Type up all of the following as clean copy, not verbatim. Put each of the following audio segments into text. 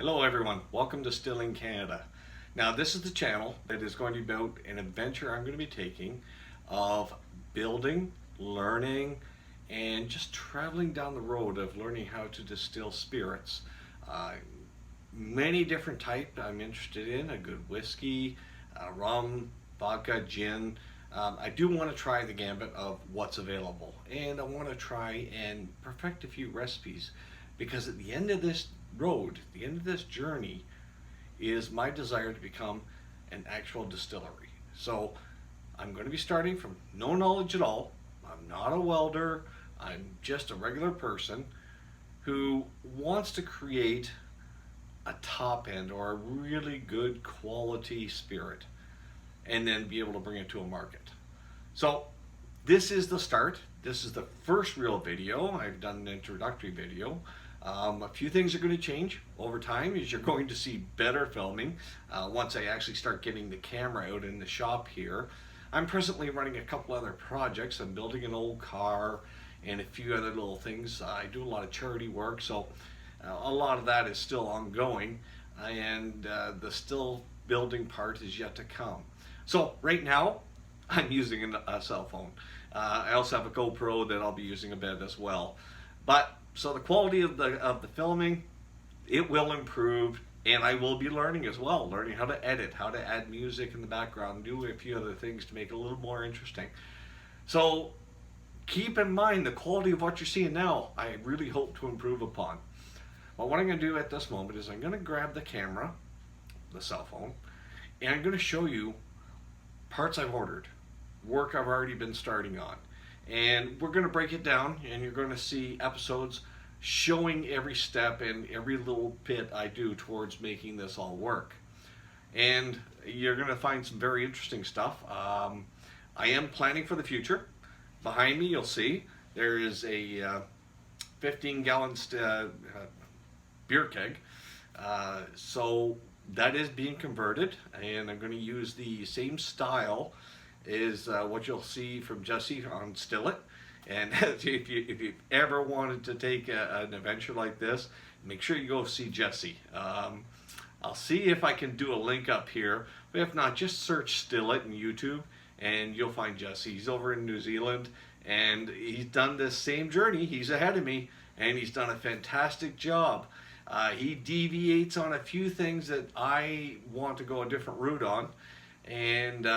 Hello everyone, welcome to Distilling Canada. Now this is the channel that is going to be about an adventure I'm going to be taking of building, learning, and just traveling down the road of learning how to distill spirits. Many different types I'm interested in, a good whiskey, rum, vodka, gin. I do want to try the gambit of what's available, and I want to try and perfect a few recipes, because at the end of this road, the end of this journey, is my desire to become an actual distillery. So I'm going to be starting from no knowledge at all. I'm not a welder. I'm just a regular person who wants to create a top end or a really good quality spirit and then be able to bring it to a market. So this is the start. This is the first real video. I've done an introductory video. A few things are going to change over time, as you're going to see better filming once I actually start getting the camera out in the shop here. I'm presently running a couple other projects. I'm building an old car and a few other little things. I do a lot of charity work, so a lot of that is still ongoing, and the still building part is yet to come. So right now I'm using a cell phone. I also have a GoPro that I'll be using a bit as well. But so the quality of the filming, it will improve, and I will be learning as well, learning how to edit, how to add music in the background, do a few other things to make it a little more interesting. So keep in mind the quality of what you're seeing now, I really hope to improve upon. But what I'm going to do at this moment is I'm going to grab the camera, the cell phone, and I'm going to show you parts I've ordered, work I've already been starting on. And we're going to break it down, and you're going to see episodes showing every step and every little bit I do towards making this all work. And you're going to find some very interesting stuff. I am planning for the future. Behind me, you'll see there is a 15-gallon beer keg. So that is being converted, and I'm going to use the same style is what you'll see from Jesse on Still It. And if you've ever wanted to take an adventure like this, make sure you go see Jesse. I'll see if I can do a link up here, but if not, just search Still It in YouTube and you'll find Jesse. He's over in New Zealand, and he's done this same journey. He's ahead of me, and he's done a fantastic job. He deviates on a few things that I want to go a different route on, and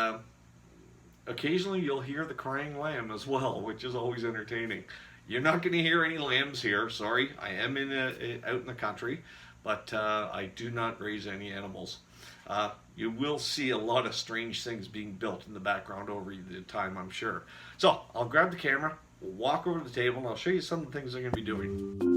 occasionally you'll hear the crying lamb as well, which is always entertaining. You're not going to hear any lambs here, sorry. I am out in the country, but I do not raise any animals. You will see a lot of strange things being built in the background over the time, I'm sure. So I'll grab the camera, we'll walk over to the table, and I'll show you some of the things I'm going to be doing.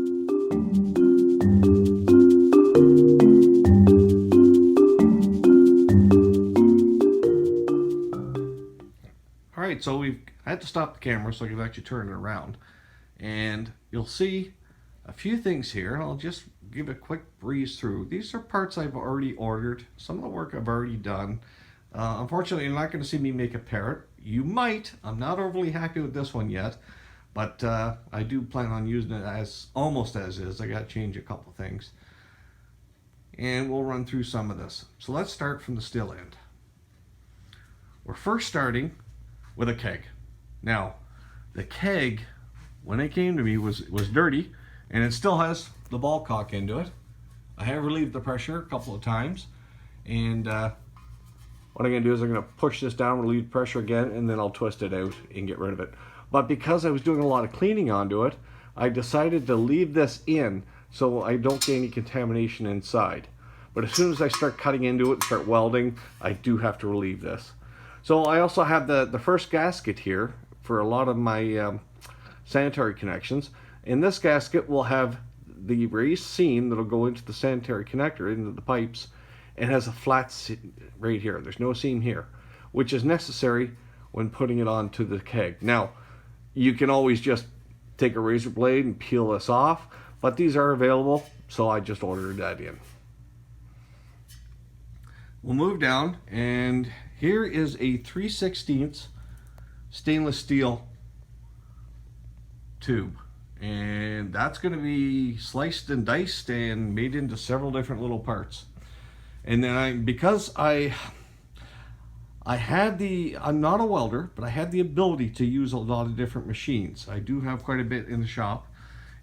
Alright, so I had to stop the camera so I could actually turn it around, and you'll see a few things here. I'll just give a quick breeze through. These are parts I've already ordered, some of the work I've already done. Unfortunately, you're not going to see me make a parrot. You might. I'm not overly happy with this one yet, but I do plan on using it as almost as is. I got to change a couple things, and we'll run through some of this. So let's start from the still end. We're first starting with a keg. Now, the keg, when it came to me, was dirty, and it still has the ball cock into it. I have relieved the pressure a couple of times, and what I'm going to do is I'm going to push this down, relieve the pressure again, and then I'll twist it out and get rid of it. But because I was doing a lot of cleaning onto it, I decided to leave this in so I don't get any contamination inside. But as soon as I start cutting into it and start welding, I do have to relieve this. So I also have the first gasket here for a lot of my sanitary connections. And this gasket will have the raised seam that'll go into the sanitary connector, into the pipes, and has a flat seam right here. There's no seam here, which is necessary when putting it onto the keg. Now, you can always just take a razor blade and peel this off, but these are available, so I just ordered that in. We'll move down, and here is a 3/16 stainless steel tube, And that's going to be sliced and diced and made into several different little parts. And then because I'm not a welder, but I had the ability to use a lot of different machines. I do have quite a bit in the shop.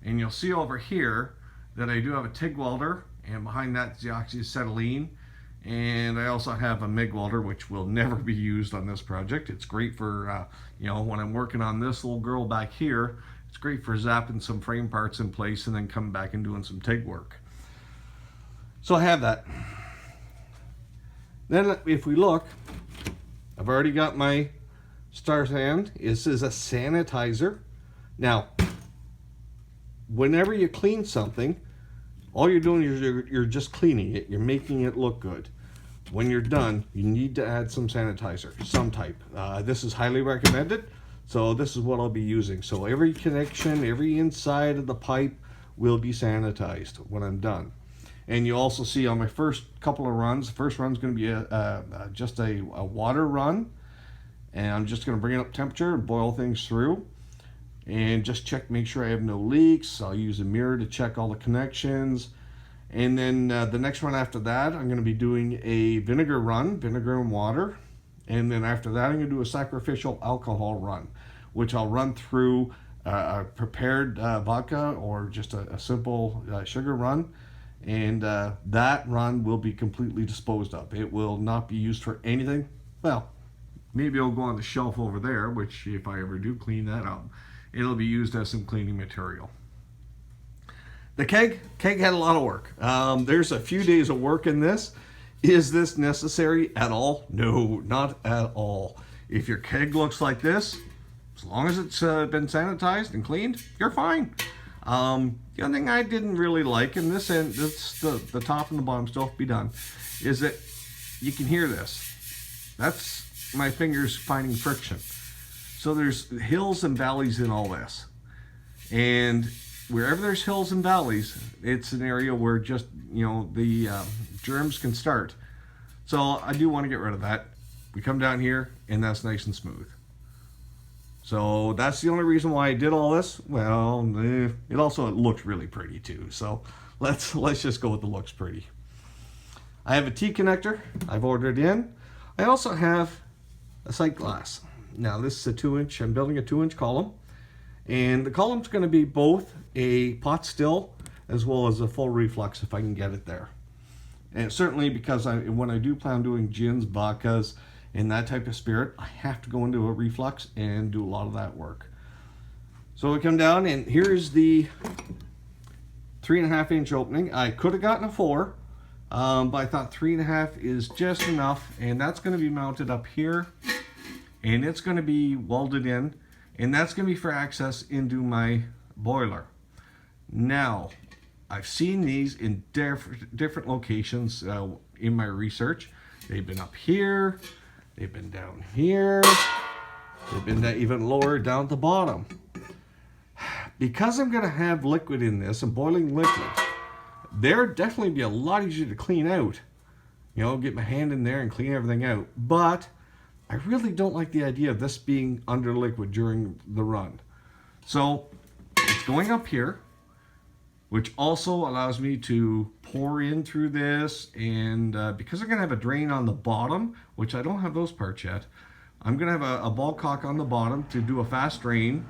And you'll see over here that I do have a TIG welder, and behind that is the oxyacetylene. And I also have a MIG welder, which will never be used on this project. It's great for, when I'm working on this little girl back here, it's great for zapping some frame parts in place and then coming back and doing some TIG work. So I have that. Then if we look, I've already got my star sand. This is a sanitizer. Now, whenever you clean something, all you're doing is you're just cleaning it. You're making it look good. When you're done, you need to add some sanitizer, some type. This is highly recommended, so this is what I'll be using. So every connection, every inside of the pipe will be sanitized when I'm done. And you also see on my first couple of runs, the first run's going to be just a water run. And I'm just going to bring it up temperature and boil things through. And just check, make sure I have no leaks. I'll use a mirror to check all the connections. And then the next run after that, I'm going to be doing a vinegar run, vinegar and water. And then after that, I'm going to do a sacrificial alcohol run, which I'll run through a prepared vodka or just a simple sugar run. And that run will be completely disposed of. It will not be used for anything. Well, maybe it'll go on the shelf over there, which if I ever do clean that up, it'll be used as some cleaning material. The keg had a lot of work. There's a few days of work in this. Is this necessary at all? No, not at all. If your keg looks like this, as long as it's been sanitized and cleaned, you're fine. The other thing I didn't really like, and this end, the top and the bottom still have to be done, is that you can hear this. That's my fingers finding friction. So there's hills and valleys in all this. And wherever there's hills and valleys, it's an area where just, the germs can start. So I do want to get rid of that. We come down here and that's nice and smooth. So that's the only reason why I did all this. Well, it also looks really pretty too. So let's just go with the looks pretty. I have a T connector I've ordered in. I also have a sight glass. Now this is a 2-inch, I'm building a 2-inch column. And the column's going to be both a pot still as well as a full reflux if I can get it there. And certainly because when I do plan on doing gins, vodkas, and that type of spirit, I have to go into a reflux and do a lot of that work. So we come down and here's the 3.5-inch opening. I could have gotten a 4, but I thought 3.5 is just enough, and that's going to be mounted up here, and it's going to be welded in, and that's going to be for access into my boiler. Now, I've seen these in different locations in my research. They've been up here, they've been down here, they've been even lower down at the bottom. Because I'm going to have liquid in this, and boiling liquid, they're definitely be a lot easier to clean out. Get my hand in there and clean everything out. But I really don't like the idea of this being under liquid during the run. So it's going up here, which also allows me to pour in through this. And because I'm going to have a drain on the bottom, which I don't have those parts yet, I'm going to have a ball cock on the bottom to do a fast drain.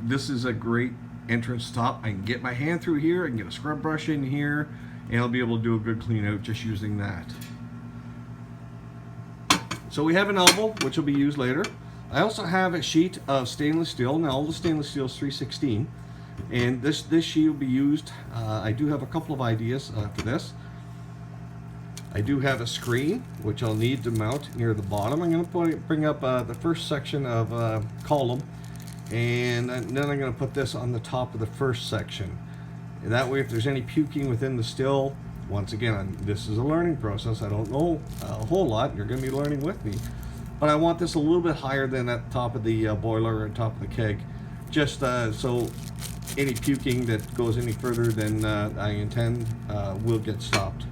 This is a great entrance top. I can get my hand through here, I can get a scrub brush in here, and I'll be able to do a good clean out just using that. So we have an elbow, which will be used later. I also have a sheet of stainless steel. Now all the stainless steel is 316, and this sheet will be used. I do have a couple of ideas for this. I do have a screen, which I'll need to mount near the bottom. I'm going to bring up the first section of column, and then I'm going to put this on the top of the first section. And that way, if there's any puking within the still, once again, this is a learning process. I don't know a whole lot. You're going to be learning with me. But I want this a little bit higher than at the top of the boiler or top of the keg, just so any puking that goes any further than I intend will get stopped.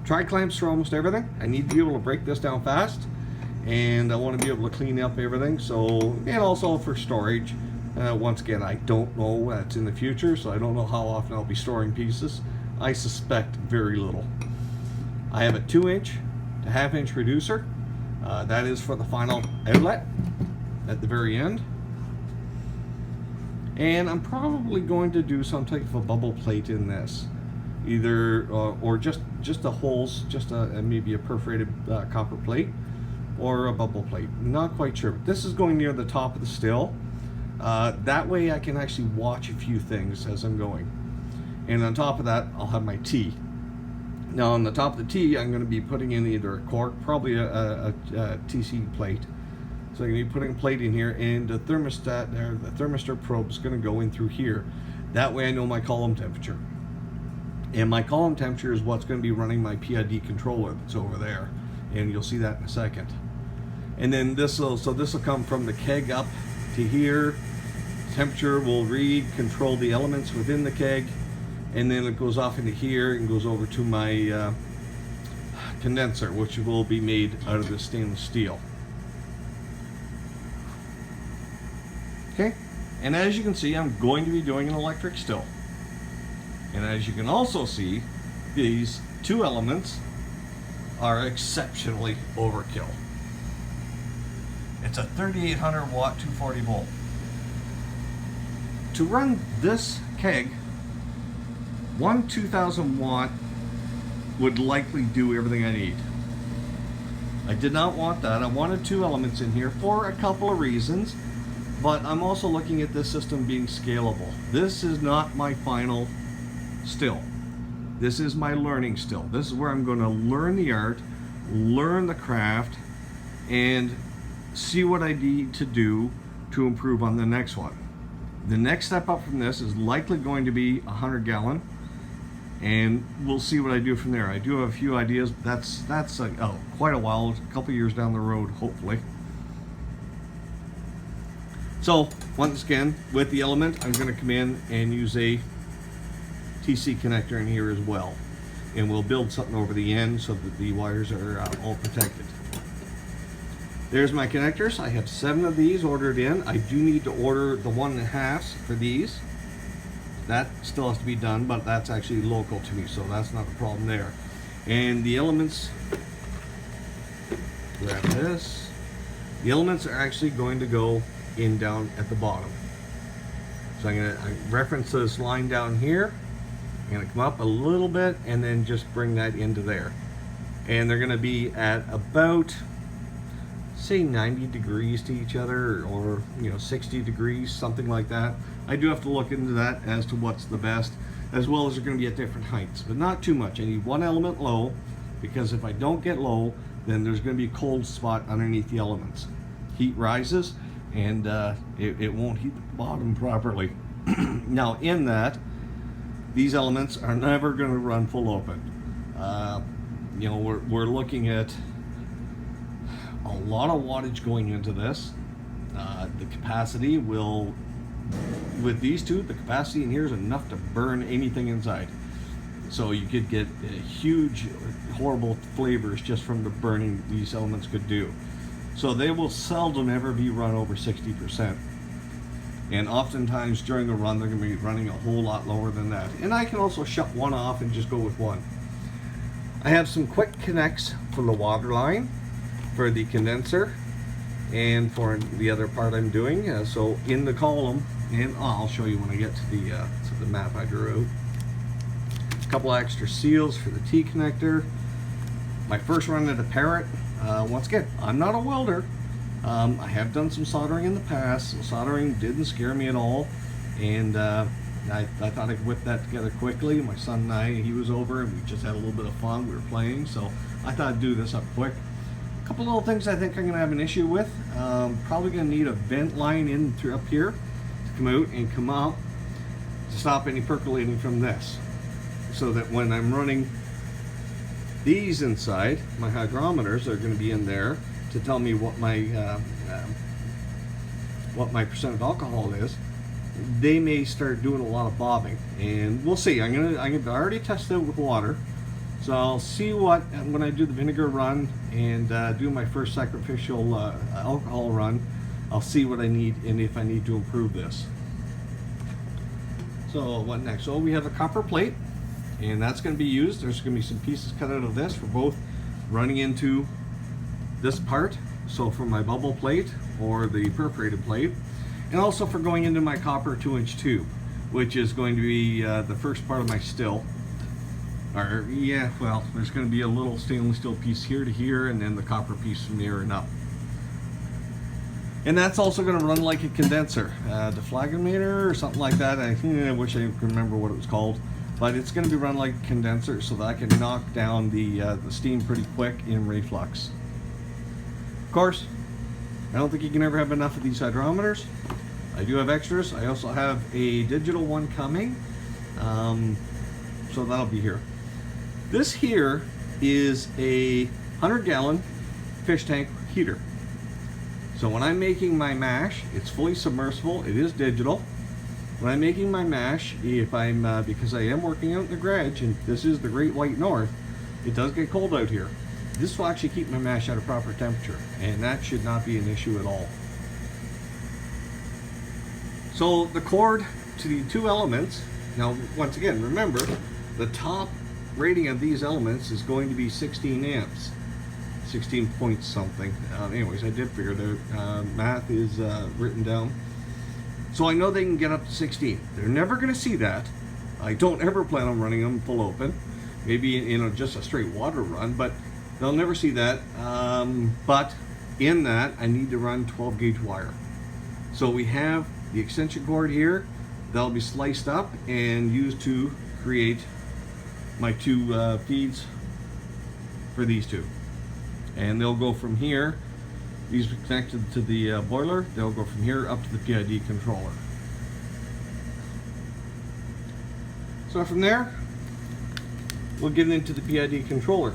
Tri-clamps for almost everything. I need to be able to break this down fast, and I want to be able to clean up everything. So, and also for storage, Once again, I don't know. It's in the future, so I don't know how often I'll be storing pieces. I suspect very little. I have a 2-inch to 1/2-inch reducer. That is for the final outlet at the very end. And I'm probably going to do some type of a bubble plate in this, either or just the holes, just maybe a perforated copper plate or a bubble plate. Not quite sure. But this is going near the top of the still. That way I can actually watch a few things as I'm going. And on top of that, I'll have my tea. Now on the top of the tea, I'm going to be putting in either a cork, probably a TC plate. So I'm going to be putting a plate in here, and the thermostat there, the thermistor probe is going to go in through here. That way I know my column temperature. And my column temperature is what's going to be running my PID controller that's over there. And you'll see that in a second. And then this will come from the keg up to here. Temperature will read, control the elements within the keg, and then it goes off into here and goes over to my condenser, which will be made out of this stainless steel. Okay, and as you can see, I'm going to be doing an electric still. And as you can also see, these two elements are exceptionally overkill. It's a 3800 watt 240 volt. To run this keg, one 2000 watt would likely do everything I need. I did not want that. I wanted two elements in here for a couple of reasons, but I'm also looking at this system being scalable. This is not my final still. This is my learning still. This is where I'm going to learn the art, learn the craft, and see what I need to do to improve on the next one. The next step up from this is likely going to be 100 gallon, and we'll see what I do from there. I do have a few ideas, but that's quite a while, a couple years down the road, hopefully. So once again, with the element, I'm going to come in and use a TC connector in here as well, and we'll build something over the end so that the wires are all protected. There's my connectors. I have 7 of these ordered in. I do need to order the 1.5s for these. That still has to be done, but that's actually local to me, so that's not a problem there. And the elements, grab this. The elements are actually going to go in down at the bottom. So I'm going to reference this line down here. I'm going to come up a little bit and then just bring that into there. And they're going to be at about, say, 90 degrees to each other, or 60 degrees, something like that. I do have to look into that as to what's the best, as well as they're going to be at different heights, but not too much. I need one element low, because if I don't get low, then there's going to be a cold spot underneath the elements. Heat rises, and it won't heat the bottom properly. Now in that, these elements are never going to run full open. We're looking at a lot of wattage going into this. The capacity will, with these two, the capacity in here is enough to burn anything inside. So you could get huge, horrible flavors just from the burning these elements could do. So they will seldom ever be run over 60%. And oftentimes during the run, they're going to be running a whole lot lower than that. And I can also shut one off and just go with one. I have some quick connects for the water line, for the condenser, and for the other part I'm doing. So in the column, and I'll show you when I get to the map I drew. A couple extra seals for the T connector. My first run at a Parrot. Once again, I'm not a welder. I have done some soldering in the past, so soldering didn't scare me at all, and I thought I could whip that together quickly. My son and I, he was over, and we just had a little bit of fun. We were playing, so I thought I'd do this up quick. A couple little things I think I'm going to have an issue with. Probably going to need a vent line in through up here to come out and come out to stop any percolating from this, so that when I'm running these inside, my hygrometers are going to be in there to tell me what my percent of alcohol is. They may start doing a lot of bobbing, and we'll see. I'm gonna already test it with water, so I'll see what when I do the vinegar run and do my first sacrificial alcohol run. I'll see what I need and if I need to improve this. So what next? So we have a copper plate, and that's going to be used. There's going to be some pieces cut out of this for both running into this part, so for my bubble plate or the perforated plate, and also for going into my copper 2-inch tube, which is going to be the first part of my still. Or yeah, well, there's going to be a little stainless steel piece here to here, and then the copper piece from there and up. And that's also going to run like a condenser, deflagrator or something like that. I wish I could remember what it was called, but it's going to be run like a condenser so that I can knock down the steam pretty quick in reflux. Of course, I don't think you can ever have enough of these hydrometers. I do have extras. I also have a digital one coming, so that'll be here. This here is a 100-gallon fish tank heater. So when I'm making my mash, it's fully submersible. It is digital. When I'm making my mash, if I'm because I am working out in the garage, and this is the Great White North, it does get cold out here. This will actually keep my mash at a proper temperature, and that should not be an issue at all. So the cord to the two elements, now once again, remember, the top rating of these elements is going to be 16 amps. 16 point something. Anyways, I did figure it out. Math is written down. So I know they can get up to 16. They're never going to see that. I don't ever plan on running them full open. Maybe just a straight water run, but they'll never see that. But in that, I need to run 12 gauge wire. So we have the extension cord here. That'll be sliced up and used to create my two feeds for these two. And they'll go from here. These are connected to the boiler. They'll go from here up to the PID controller. So from there, we'll get into the PID controller.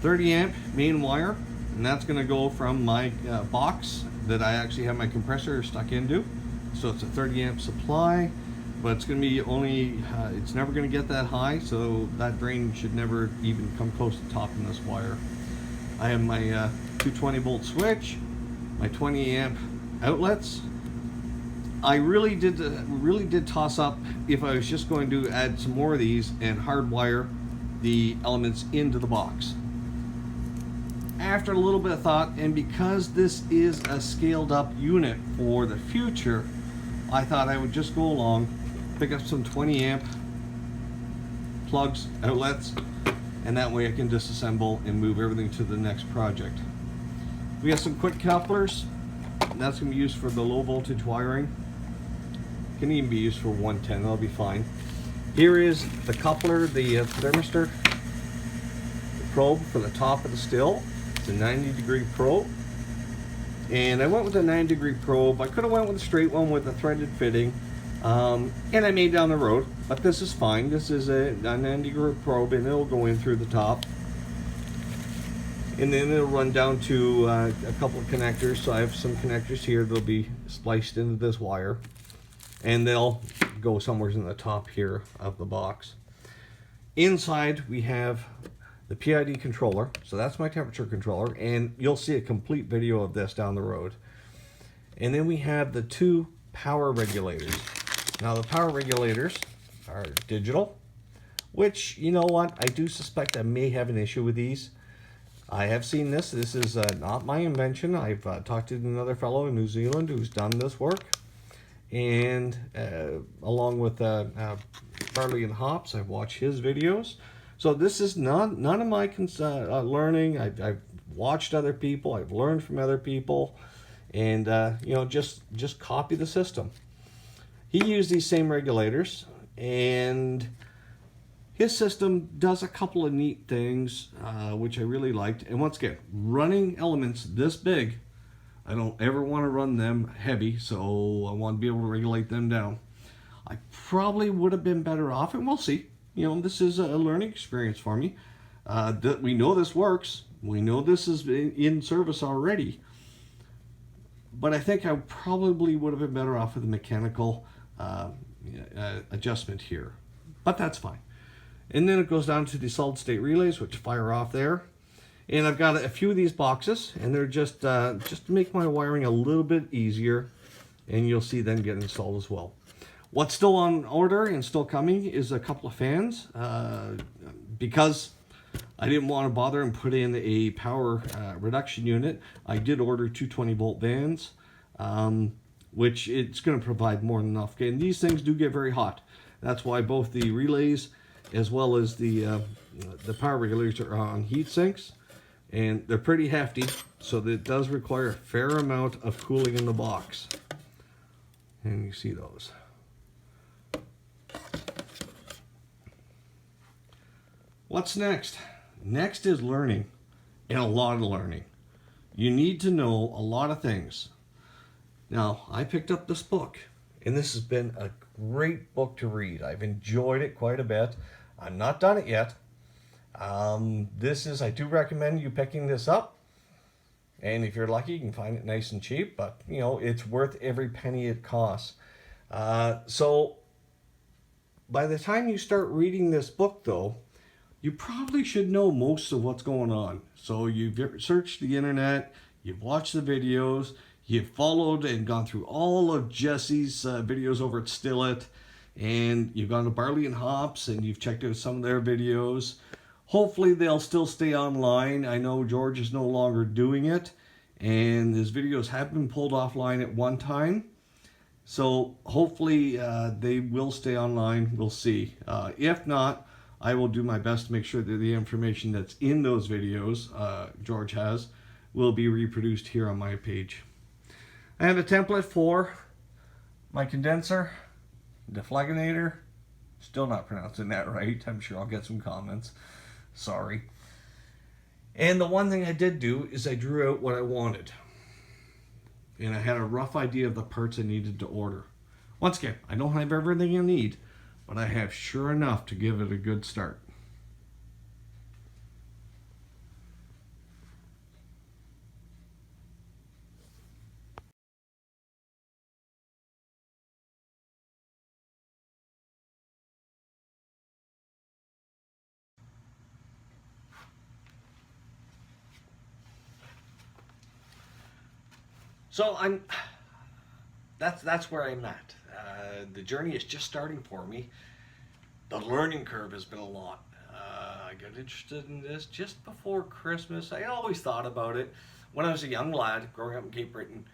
30 amp main wire, and that's going to go from my box that I actually have my compressor stuck into. So it's a 30 amp supply, but it's going to be only, it's never going to get that high, so that drain should never even come close to topping this wire. I have my 220 volt switch, my 20 amp outlets. I really did toss up if I was just going to add some more of these and hardwire the elements into the box. After a little bit of thought, and because this is a scaled up unit for the future, I thought I would just go along, pick up some 20 amp plugs, outlets, and that way I can disassemble and move everything to the next project. We have some quick couplers, and that's going to be used for the low voltage wiring. Can even be used for 110, that'll be fine. Here is the coupler, the thermistor probe for the top of the still. It's a 90-degree probe, and I went with a 9-degree probe. I could have went with a straight one with a threaded fitting, and I made down the road, but this is fine. This is a 90-degree probe, and it'll go in through the top, and then it'll run down to a couple of connectors. So I have some connectors here that'll be spliced into this wire, and they'll go somewhere in the top here of the box. Inside we have the PID controller, so that's my temperature controller, and you'll see a complete video of this down the road. And then we have the two power regulators. Now the power regulators are digital, which, you know what, I do suspect I may have an issue with these. I have seen this. This is not my invention. I've talked to another fellow in New Zealand who's done this work, and along with Barley and Hops, I've watched his videos. So this is none of my learning. I've watched other people. I've learned from other people, and just copy the system. He used these same regulators, and his system does a couple of neat things, which I really liked. And once again, running elements this big, I don't ever want to run them heavy, so I want to be able to regulate them down. I probably would have been better off, and we'll see. This is a learning experience for me. We know this works. We know this is in service already. But I think I probably would have been better off with a mechanical adjustment here. But that's fine. And then it goes down to the solid state relays, which fire off there. And I've got a few of these boxes, and they're just to make my wiring a little bit easier, and you'll see them get installed as well. What's still on order and still coming is a couple of fans, because I didn't want to bother and put in a power reduction unit. I did order 220-volt fans, which it's going to provide more than enough. And these things do get very hot. That's why both the relays as well as the power regulators are on heat sinks, and they're pretty hefty, so that it does require a fair amount of cooling in the box. And you see those. What's next? Next is learning, and a lot of learning. You need to know a lot of things. Now, I picked up this book, and this has been a great book to read. I've enjoyed it quite a bit. I'm not done it yet. I do recommend you picking this up. And if you're lucky, you can find it nice and cheap, but you know, it's worth every penny it costs. So by the time you start reading this book though, you probably should know most of what's going on. So you've searched the internet, you've watched the videos, you've followed and gone through all of Jesse's videos over at Still It, and you've gone to Barley and Hops and you've checked out some of their videos. Hopefully they'll still stay online. I know George is no longer doing it, and his videos have been pulled offline at one time. So hopefully they will stay online. We'll see. If not, I will do my best to make sure that the information that's in those videos George has will be reproduced here on my page. I have a template for my condenser, deflagonator. Still not pronouncing that right. I'm sure I'll get some comments. Sorry. And the one thing I did do is I drew out what I wanted. And I had a rough idea of the parts I needed to order. Once again, I don't have everything I need, but I have sure enough to give it a good start. So that's where I'm at. The journey is just starting for me. The learning curve has been a lot. I got interested in this just before Christmas. I always thought about it. When I was a young lad growing up in Cape Breton,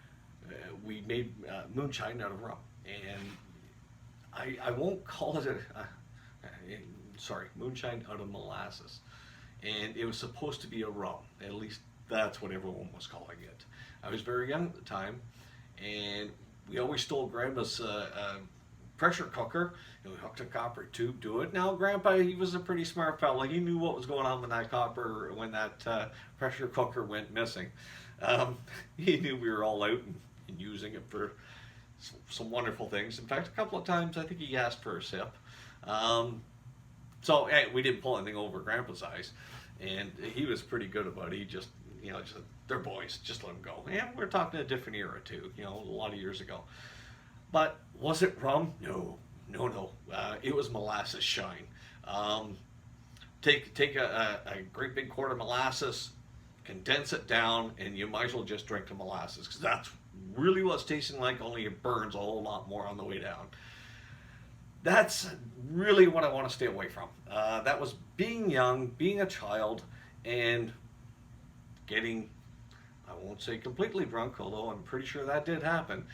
we made moonshine out of rum. And I won't call it moonshine out of molasses. And it was supposed to be a rum. At least that's what everyone was calling it. I was very young at the time, and we always stole Grandma's pressure cooker. We hooked a copper tube to it. Now, Grandpa, he was a pretty smart fella. He knew what was going on with that copper when that pressure cooker went missing. He knew we were all out and using it for some wonderful things. In fact, a couple of times I think he asked for a sip. So hey, we didn't pull anything over Grandpa's eyes, and he was pretty good about it. He just, they're boys, just let them go. And we're talking a different era too, a lot of years ago. But was it rum? No. It was molasses shine. Take a great big quart of molasses, condense it down, and you might as well just drink the molasses, because that's really what it's tasting like, only it burns a whole lot more on the way down. That's really what I want to stay away from. That was being young, being a child, and getting, I won't say completely drunk, although I'm pretty sure that did happen,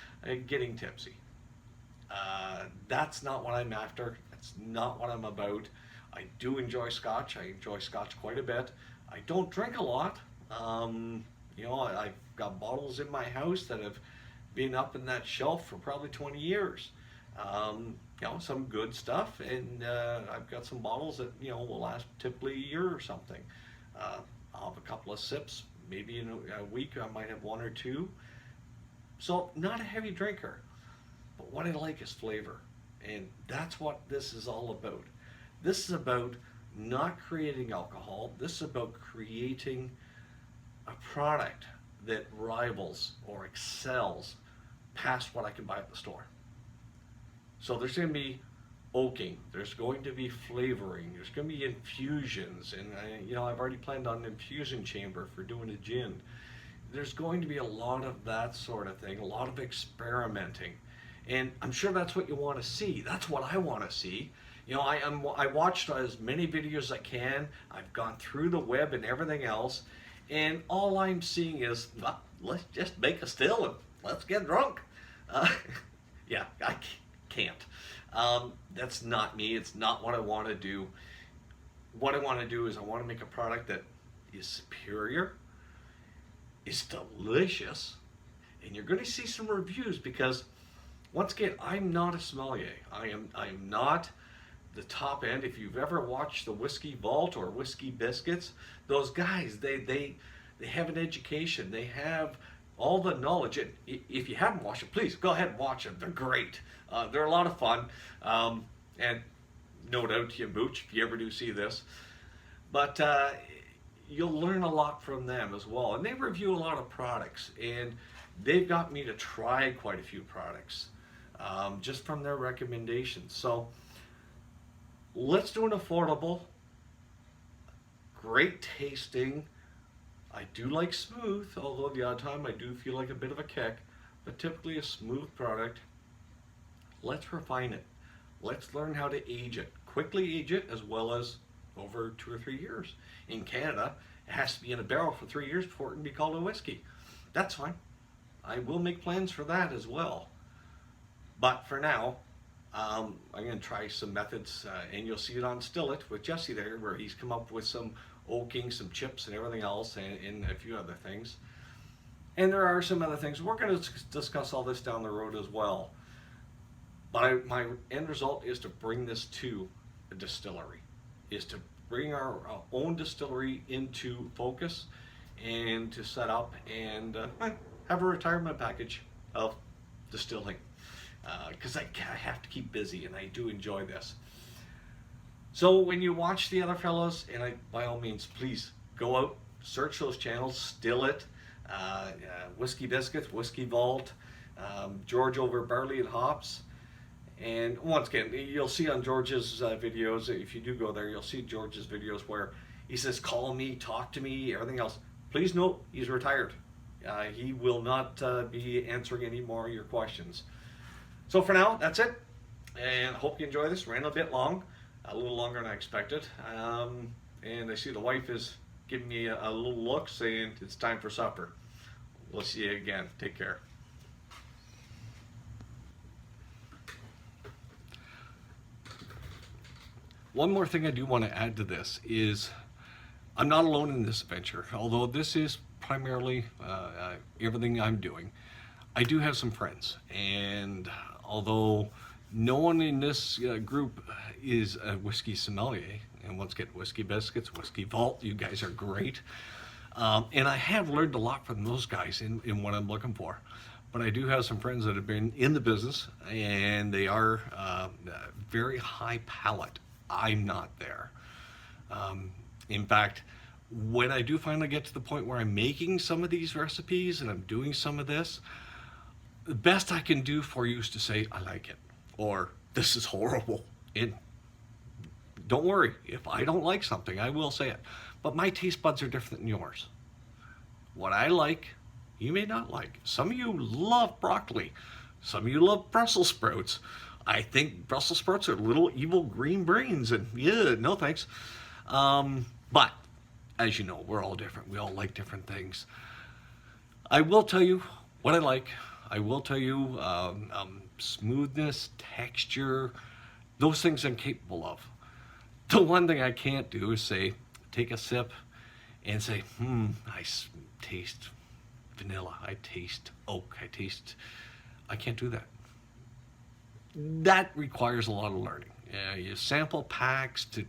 getting tipsy. That's not what I'm after. That's not what I'm about. I do enjoy scotch. I enjoy scotch quite a bit. I don't drink a lot. I've got bottles in my house that have been up in that shelf for probably 20 years. Some good stuff, and I've got some bottles that will last typically a year or something. I'll have a couple of sips, maybe in a week I might have one or two. So not a heavy drinker, but what I like is flavor, and that's what this is all about. This is about not creating alcohol. This is about creating a product that rivals or excels past what I can buy at the store. So there's going to be oaking, there's going to be flavoring, there's going to be infusions, and I've already planned on an infusion chamber for doing a gin. There's going to be a lot of that sort of thing, a lot of experimenting, and I'm sure that's what you want to see. That's what I want to see. I watched as many videos as I can. I've gone through the web and everything else, and all I'm seeing is, well, let's just make a still and let's get drunk. Yeah, I can't. That's not me. It's not what I want to do. What I want to do is I want to make a product that is superior, is delicious, and you're going to see some reviews because, once again, I'm not a sommelier. I am not the top end. If you've ever watched the Whiskey Vault or Whiskey Biscuits, those guys, they have an education. They have all the knowledge. And if you haven't watched it, please go ahead and watch them. They're great. They're a lot of fun. And no doubt to you, Mooch, if you ever do see this. But you'll learn a lot from them as well. And they review a lot of products. And they've got me to try quite a few products just from their recommendations. So let's do an affordable, great tasting. I do like smooth, although the odd time I do feel like a bit of a kick, but typically a smooth product. Let's refine it. Let's learn how to age it. Quickly age it, as well as over 2 or 3 years. In Canada, it has to be in a barrel for 3 years before it can be called a whiskey. That's fine. I will make plans for that as well. But for now, I'm going to try some methods, and you'll see it on Still It with Jesse there, where he's come up with some oaking, some chips and everything else, and a few other things. And there are some other things. We're going to discuss all this down the road as well. But my end result is to bring this to a distillery, is to bring our own distillery into focus and to set up and have a retirement package of distilling. Because I have to keep busy, and I do enjoy this. So when you watch the other fellows, and by all means, please go out, search those channels, Still It, Whiskey Biscuits, Whiskey Vault, George over Barley and Hops. And once again, you'll see on George's videos, if you do go there, you'll see George's videos where he says, call me, talk to me, everything else. Please note, he's retired. He will not be answering any more of your questions. So for now, that's it. And I hope you enjoy this. Ran a bit long, a little longer than I expected. And I see the wife is giving me a little look saying it's time for supper. We'll see you again. Take care. One more thing I do want to add to this is I'm not alone in this adventure. Although this is primarily everything I'm doing, I do have some friends. And although no one in this group is a whiskey sommelier, and once again, Whiskey Biscuits, Whiskey Vault, you guys are great. And I have learned a lot from those guys in what I'm looking for. But I do have some friends that have been in the business, and they are very high palate. I'm not there. In fact, when I do finally get to the point where I'm making some of these recipes and I'm doing some of this, the best I can do for you is to say, I like it, or this is horrible. And don't worry, if I don't like something, I will say it. But my taste buds are different than yours. What I like, you may not like. Some of you love broccoli. Some of you love Brussels sprouts. I think Brussels sprouts are little evil green brains, and yeah, no thanks. But as you know, we're all different. We all like different things. I will tell you what I like. I will tell you smoothness, texture, those things I'm capable of. The one thing I can't do is say, take a sip and say, I taste vanilla, I taste oak, I can't do that. That requires a lot of learning. You sample packs to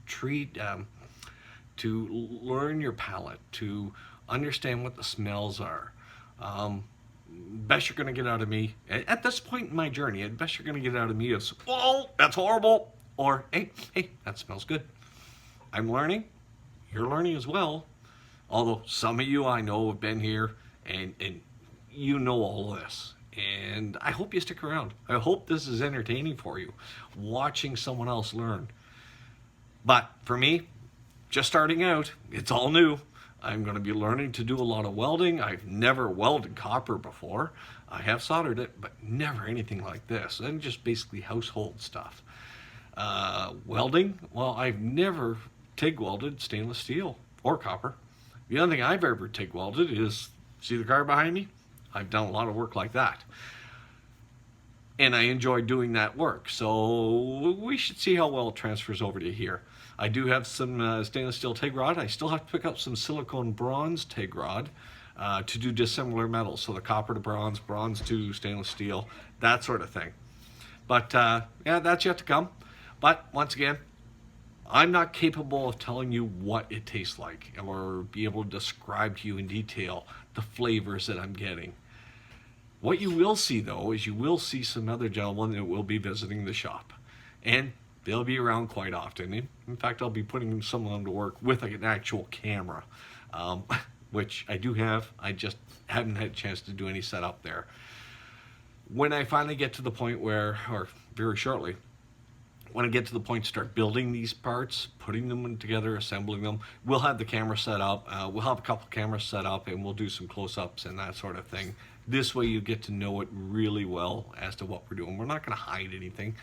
treat, to learn your palate, to understand what the smells are. Best you're going to get out of me, at this point in my journey, the best you're going to get out of me is, whoa, that's horrible, or hey, that smells good. I'm learning, you're learning as well, although some of you I know have been here, and you know all of this, And I hope you stick around. I hope this is entertaining for you, watching someone else learn. But for me, just starting out, it's all new. I'm going to be learning to do a lot of welding. I've never welded copper before. I have soldered it, but never anything like this. And just basically household stuff. Welding, well, I've never TIG welded stainless steel or copper. The only thing I've ever TIG welded is, see the car behind me? I've done a lot of work like that. And I enjoy doing that work. So we should see how well it transfers over to here. I do have some stainless steel TIG rod. I still have to pick up some silicone bronze TIG rod to do dissimilar metals. So the copper to bronze, bronze to stainless steel, that sort of thing. But yeah, that's yet to come. But once again, I'm not capable of telling you what it tastes like or be able to describe to you in detail the flavors that I'm getting. What you will see, though, is you will see some other gentlemen that will be visiting the shop. And they'll be around quite often. In fact, I'll be putting some of them to work with an actual camera, which I do have. I just haven't had a chance to do any setup there. When I finally get to the point where, or very shortly, when I get to the point to start building these parts, putting them together, assembling them, we'll have the camera set up. We'll have a couple cameras set up, and we'll do some close-ups and that sort of thing. This way you get to know it really well as to what we're doing. We're not going to hide anything.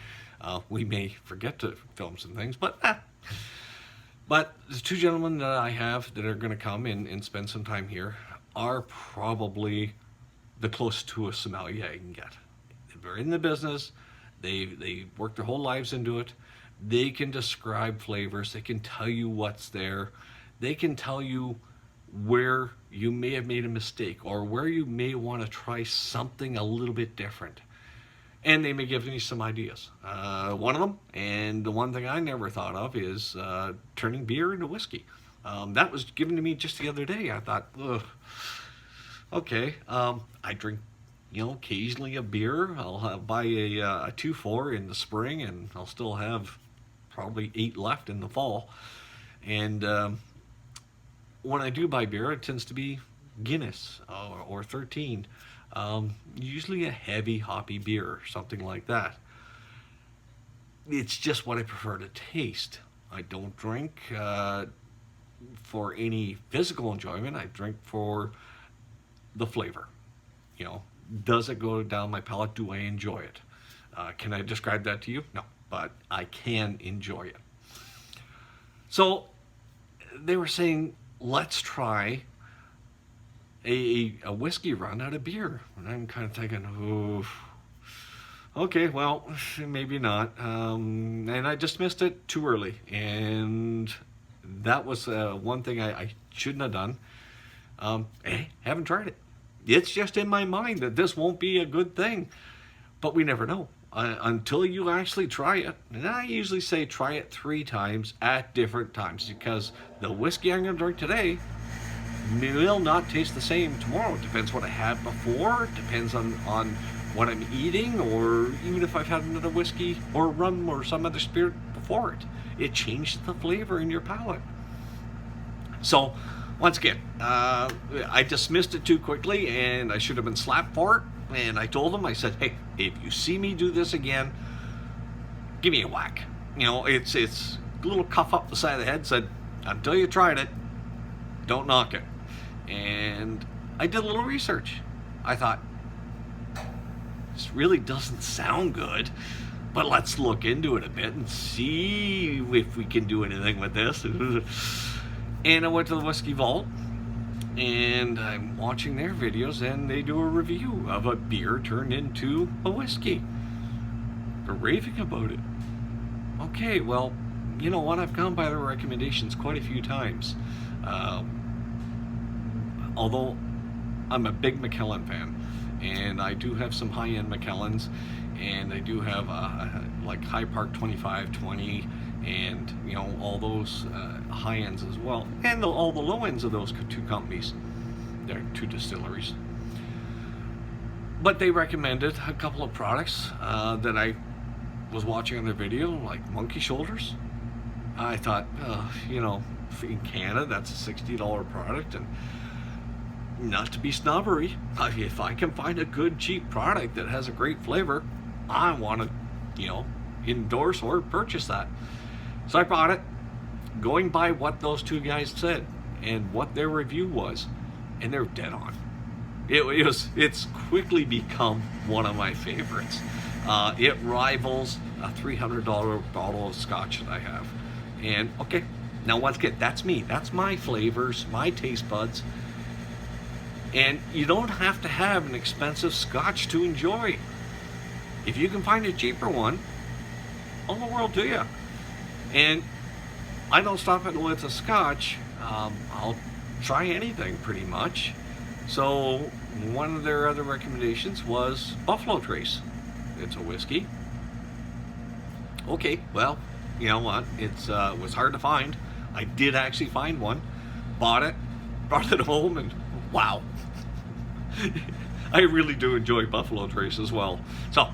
We may forget to film some things, but But the two gentlemen that I have that are going to come and spend some time here are probably the closest to a sommelier I can get. They're in the business. They work their whole lives into it. They can describe flavors. They can tell you what's there. They can tell you where you may have made a mistake or where you may want to try something a little bit different. And they may give me some ideas. One of them, and the one thing I never thought of, is turning beer into whiskey. That was given to me just the other day. I thought, ugh, okay, I drink, occasionally a beer. I'll buy a 2-4 in the spring, and I'll still have probably 8 left in the fall. And when I do buy beer, it tends to be Guinness or 13. Usually a heavy hoppy beer, something like that. It's just what I prefer to taste. I don't drink for any physical enjoyment. I drink for the flavor. Does it go down my palate? Do I enjoy it? Can I describe that to you? No, but I can enjoy it. So they were saying, let's try a whiskey run out of beer. And I'm kind of thinking, oh, okay, well, maybe not. And I dismissed it too early. And that was one thing I shouldn't have done. Haven't tried it. It's just in my mind that this won't be a good thing. But we never know until you actually try it. And I usually say try it 3 times at different times, because the whiskey I'm going to drink today will not taste the same tomorrow. It depends what I had before. It depends on what I'm eating, or even if I've had another whiskey or rum or some other spirit before it. It changes the flavor in your palate. So, once again, I dismissed it too quickly, and I should have been slapped for it. And I told them, I said, hey, if you see me do this again, give me a whack. It's a little cuff up the side of the head, said, until you tried it, don't knock it. And I did a little research. I thought, this really doesn't sound good, but let's look into it a bit and see if we can do anything with this. And I went to the Whiskey Vault, and I'm watching their videos, and they do a review of a beer turned into a whiskey. They're raving about it. Okay, well, you know what? I've gone by their recommendations quite a few times. Although I'm a big Macallan fan, and I do have some high-end Macallans, and I do have like High Park 2520, and all those high ends as well, and all the low ends of those 2 companies. They're 2 distilleries. But they recommended a couple of products that I was watching on their video, like Monkey Shoulders. I thought, in Canada, that's a $60 product, and not to be snobbery, if I can find a good cheap product that has a great flavor, I want to, endorse or purchase that. So I bought it, going by what those two guys said and what their review was, and they're dead on. It's quickly become one of my favorites. It rivals a $300 bottle of scotch that I have. And okay, now once again, that's me. That's my flavors, my taste buds. And you don't have to have an expensive scotch to enjoy. If you can find a cheaper one, all the world to you. And I don't stop at with a scotch. I'll try anything pretty much. So one of their other recommendations was Buffalo Trace. It's a whiskey. Okay, well, you know what? It was hard to find. I did actually find one. Bought it, brought it home, and wow. I really do enjoy Buffalo Trace as well. So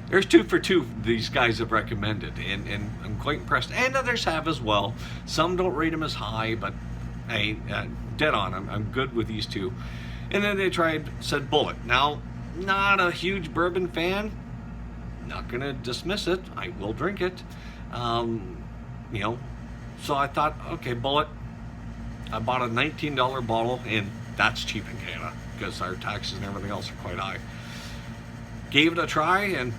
there's 2 for 2 these guys have recommended, and I'm quite impressed. And others have as well. Some don't rate them as high, but hey, dead on. I'm good with these 2. And then they said Bullet. Now, not a huge bourbon fan. Not gonna dismiss it. I will drink it. So I thought, okay, Bullet. I bought a $19 bottle, and that's cheap in Canada because our taxes and everything else are quite high. Gave it a try, and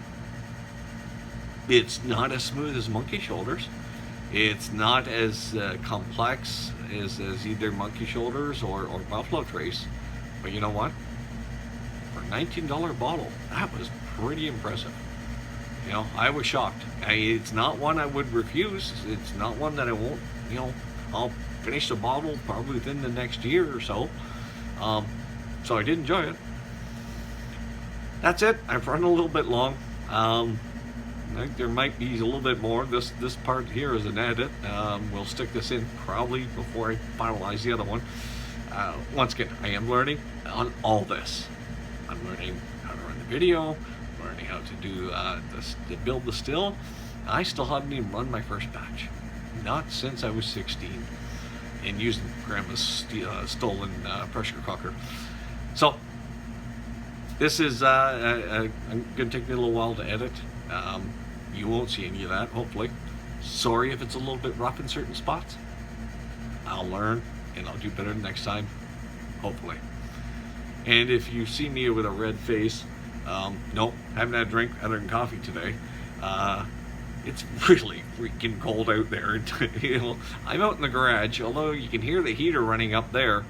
it's not as smooth as Monkey Shoulders. It's not as complex as either Monkey Shoulders or Buffalo Trace. But you know what? For a $19 bottle, that was pretty impressive. I was shocked. It's not one I would refuse. It's not one that I won't, I'll finish the bottle probably within the next year or so. So I did enjoy it. That's it. I've run a little bit long. I think there might be a little bit more. This part here is an edit. We'll stick this in probably before I finalize the other one. Once again, I am learning on all this. I'm learning how to run the video, learning how to do to build the still. I still haven't even run my first batch. Not since I was 16 and using grandma's stolen pressure cooker. So this is I'm gonna take me a little while to edit. You won't see any of that, hopefully. Sorry if it's a little bit rough in certain spots. I'll learn and I'll do better next time, hopefully. And if you see me with a red face, nope, haven't had a drink other than coffee today. It's really freaking cold out there. I'm out in the garage, although you can hear the heater running up there.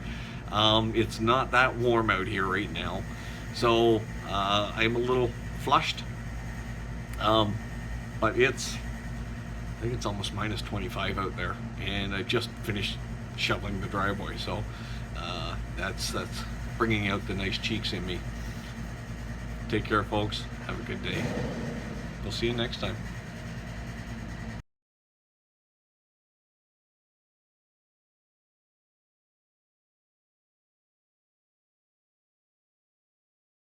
It's not that warm out here right now, so I'm a little flushed. But I think it's almost minus 25 out there, and I just finished shoveling the driveway, so that's bringing out the nice cheeks in me. Take care, folks. Have a good day. We'll see you next time.